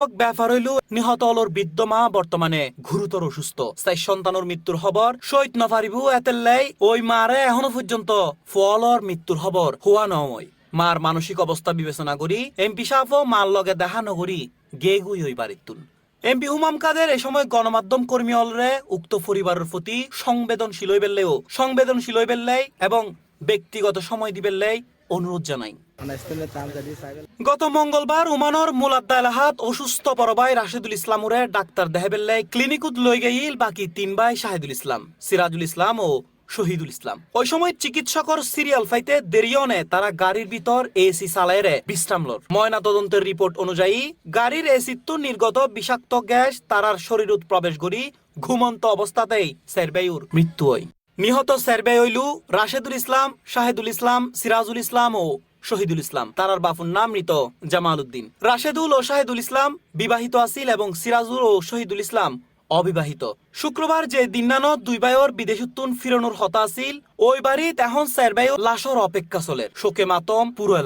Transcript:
ব্যাপার হইল নিহত হলর বৃদ্ধ মা বর্তমানে গুরুতর অসুস্থ। 4 সন্তানের মৃত্যুর খবর সইত নপারিবু এতেল্লাই ওই মারে এখনো পর্যন্ত ফলর মৃত্যুর খবর হওয়া নয়। মার মানসিক অবস্থা বিবেচনা করি এমপি সাহেবও মার লগে দেখা নগরী গেগুই হই পারিতুন। এমপি হুমাম কাদের এ সময় গণমাধ্যম কর্মী অলরে উক্ত পরিবারের প্রতি সংবেদনশীল হইবেল্লাই এবং ব্যক্তিগত সময় দিবেল্লাই অনুরোধ জানাই। গত মঙ্গলবার উমানর মুলাদ্দা এলাহাত অসুস্থ বড় ভাই রাশেদুল ইসলামরে ডাক্তার দেহেবেল্লাই ক্লিনিকুত লই গেইল বাকি 3 ভাই শাহিদুল ইসলাম, সিরাজুল ইসলাম ও শহীদুল ইসলাম। ওই সময় চিকিৎসকর সিরিয়াল ফাইতে দেরিয়নে তারা গাড়ির ভিতর এসি চালাইরে বিশ্রাম লর। ময়না তদন্তের রিপোর্ট অনুযায়ী গাড়ির এসিত্তু নির্গত বিষাক্ত গ্যাস তারার শরীরত প্রবেশ করি ঘুমন্ত অবস্থাতেই সেরবেয়ুর মৃত্যু হয়। নিহত সেরবে হইলু রাশেদুল ইসলাম, শাহিদুল ইসলাম, সিরাজুল ইসলাম ও শহীদুল ইসলাম। তারার বাপুর নাম মৃত জামাল উদ্দিন। রাশেদুল ও শাহিদুল ইসলাম বিবাহিত আছিল এবং সিরাজুল ও শহীদুল ইসলাম অবিবাহিত। শুক্রবার যে দিনানত 2 ভাইয়ের বিদেশোত্তন ফিরনোর হতা আছিল ওই বাড়িত এখন 4 ভাইয়ের লাশর অপেক্ষা চলে। শোকে মাতম পুরো এলাকা।